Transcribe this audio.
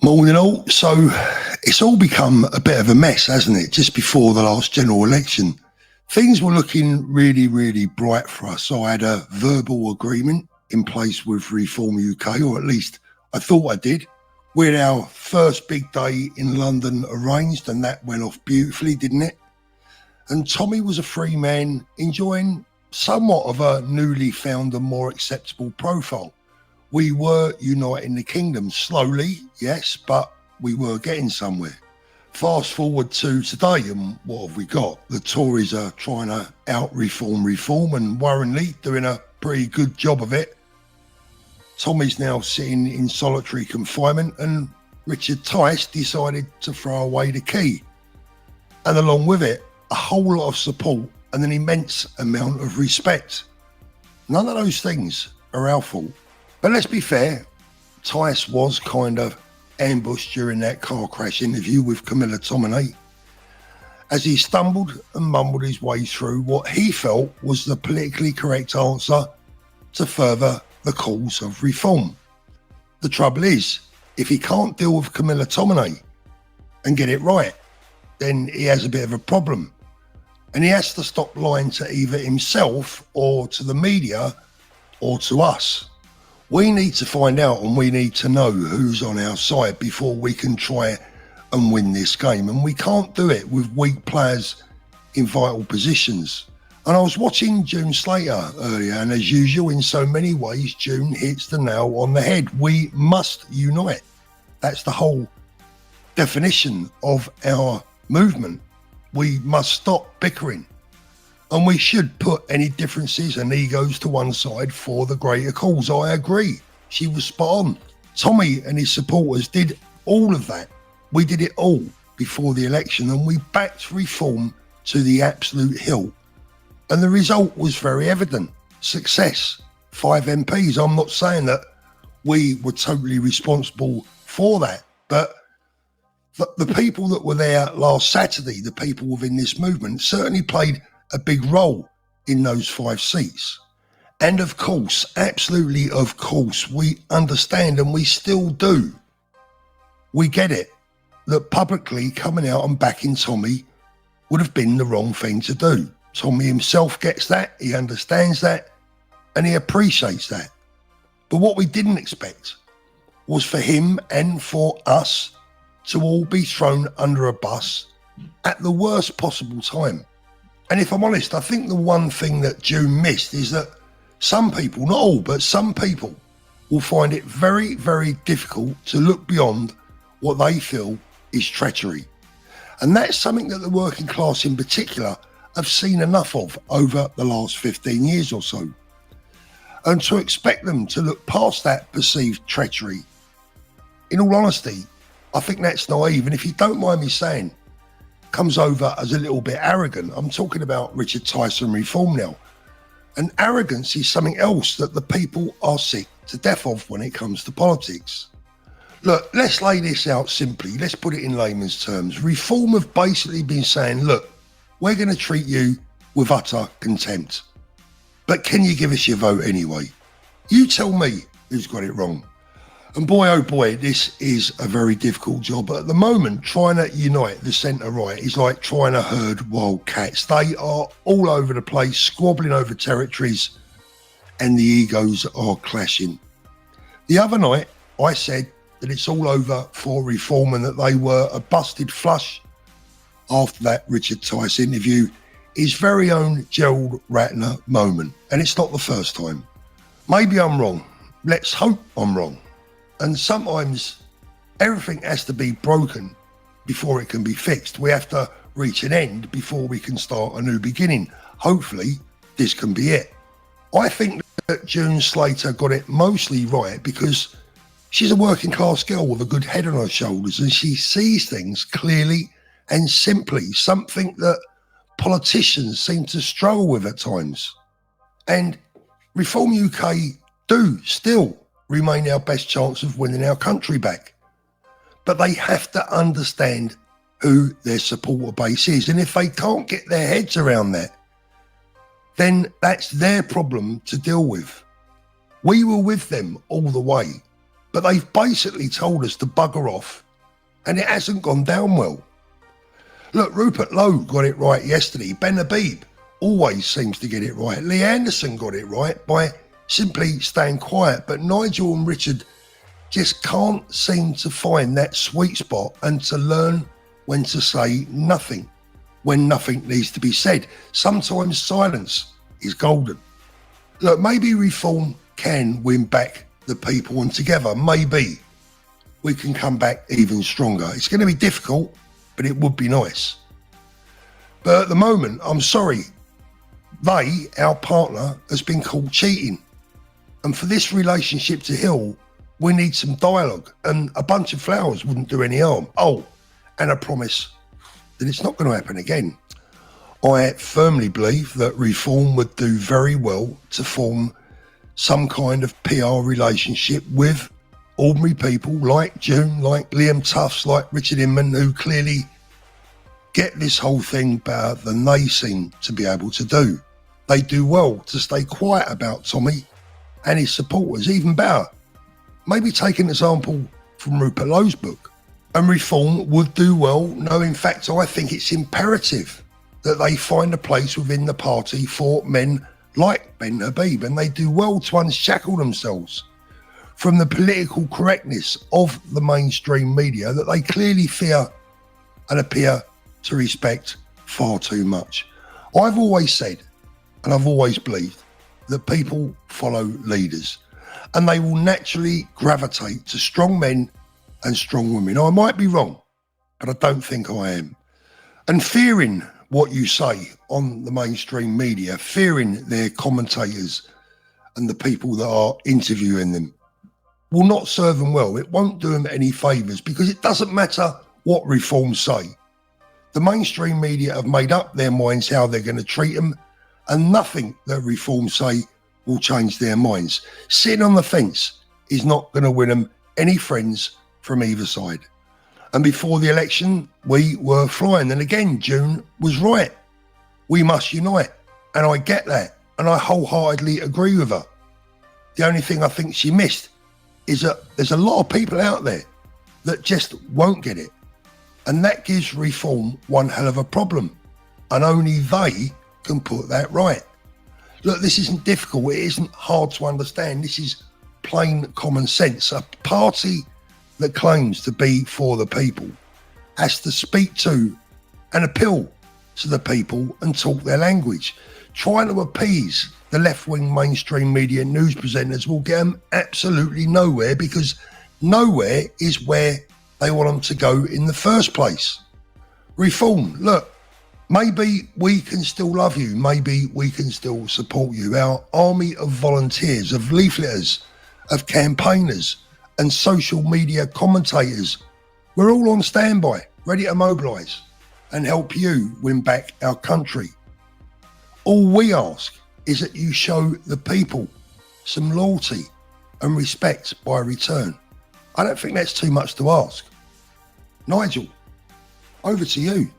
Morning all. So it's all become a bit of a mess, hasn't it? Just before the last general election, things were looking really, really bright for us. I had a verbal agreement in place with Reform UK, or at least I thought I did. We had our first big day in London arranged, and that went off beautifully, didn't it? And Tommy was a free man, enjoying somewhat of a newly found and more acceptable profile. We were uniting the kingdom slowly, yes, but we were getting somewhere. Fast forward to today, and what have we got? The Tories are trying to out-reform and worryingly doing a pretty good job of it. Tommy's now sitting in solitary confinement, and Richard Tice decided to throw away the key. And along with it, a whole lot of support and an immense amount of respect. None of those things are our fault. But let's be fair, Tice was kind of ambushed during that car crash interview with Camilla Tominey, as he stumbled and mumbled his way through what he felt was the politically correct answer to further the cause of reform. The trouble is, if he can't deal with Camilla Tominey and get it right, then he has a bit of a problem. And he has to stop lying to either himself or to the media or to us. We need to find out, and we need to know who's on our side before we can try and win this game. And we can't do it with weak players in vital positions. And I was watching June Slater earlier, and as usual, in so many ways, June hits the nail on the head. We must unite. That's the whole definition of our movement. We must stop bickering. And we should put any differences and egos to one side for the greater cause. I agree. She was spot on. Tommy and his supporters did all of that. We did it all before the election, and we backed reform to the absolute hilt. And the result was very evident. Success. 5 MPs. I'm not saying that we were totally responsible for that, but the people that were there last Saturday, the people within this movement, certainly played a big role in those 5 seats. And of course, absolutely of course, we understand, and we still do. We get it, that publicly coming out and backing Tommy would have been the wrong thing to do. Tommy himself gets that, he understands that, and he appreciates that. But what we didn't expect was for him and for us to all be thrown under a bus at the worst possible time. And if I'm honest, I think the one thing that June missed is that some people, not all, but some people will find it very, very difficult to look beyond what they feel is treachery. And that's something that the working class in particular have seen enough of over the last 15 years or so. And to expect them to look past that perceived treachery, in all honesty, I think that's naive. And if you don't mind me saying, comes over as a little bit arrogant. I'm talking about Richard Tice and reform now. And arrogance is something else that the people are sick to death of when it comes to politics. Look, let's lay this out simply. Let's put it in layman's terms. Reform have basically been saying, look, we're going to treat you with utter contempt. But can you give us your vote anyway? You tell me who's got it wrong. And boy, oh boy, this is a very difficult job. But at the moment, trying to unite the centre-right is like trying to herd wild cats. They are all over the place, squabbling over territories, and the egos are clashing. The other night, I said that it's all over for reform and that they were a busted flush after that Richard Tice interview, his very own Gerald Ratner moment. And it's not the first time. Maybe I'm wrong. Let's hope I'm wrong. And sometimes everything has to be broken before it can be fixed. We have to reach an end before we can start a new beginning. Hopefully, this can be it. I think that June Slater got it mostly right because she's a working class girl with a good head on her shoulders, and she sees things clearly and simply, something that politicians seem to struggle with at times. And Reform UK do still remain our best chance of winning our country back. But they have to understand who their supporter base is. And if they can't get their heads around that, then that's their problem to deal with. We were with them all the way. But they've basically told us to bugger off, and it hasn't gone down well. Look, Rupert Lowe got it right yesterday. Ben Habib always seems to get it right. Lee Anderson got it right by simply staying quiet. But Nigel and Richard just can't seem to find that sweet spot and to learn when to say nothing, when nothing needs to be said. Sometimes silence is golden. Look, maybe reform can win back the people, and together maybe we can come back even stronger. It's going to be difficult, but it would be nice. But at the moment, I'm sorry, our partner, has been caught cheating. And for this relationship to heal, we need some dialogue, and a bunch of flowers wouldn't do any harm. Oh, and a promise that it's not going to happen again. I firmly believe that reform would do very well to form some kind of PR relationship with ordinary people like June, like Liam Tufts, like Richard Inman, who clearly get this whole thing better than they seem to be able to do. They do well to stay quiet about Tommy and his supporters, even better. Maybe take an example from Rupert Lowe's book. And reform would do well. No, in fact, I think it's imperative that they find a place within the party for men like Ben Habib, and they do well to unshackle themselves from the political correctness of the mainstream media that they clearly fear and appear to respect far too much. I've always said, and I've always believed, that people follow leaders, and they will naturally gravitate to strong men and strong women. I might be wrong, but I don't think I am. And fearing what you say on the mainstream media, fearing their commentators and the people that are interviewing them, will not serve them well. It won't do them any favours, because it doesn't matter what reforms say. The mainstream media have made up their minds how they're going to treat them, and nothing that reforms say will change their minds. Sitting on the fence is not going to win them any friends from either side. And before the election, we were flying. And again, June was right. We must unite. And I get that. And I wholeheartedly agree with her. The only thing I think she missed is that there's a lot of people out there that just won't get it. And that gives reform one hell of a problem. And only they can put that right. Look, this isn't difficult. It isn't hard to understand. This is plain common sense. A party that claims to be for the people has to speak to and appeal to the people and talk their language. Trying to appease the left-wing mainstream media news presenters will get them absolutely nowhere, because nowhere is where they want them to go in the first place. Reform, look, maybe we can still love you. Maybe we can still support you. Our army of volunteers, of leafleters, of campaigners and social media commentators, we're all on standby, ready to mobilise and help you win back our country. All we ask is that you show the people some loyalty and respect by return. I don't think that's too much to ask. Nigel, over to you.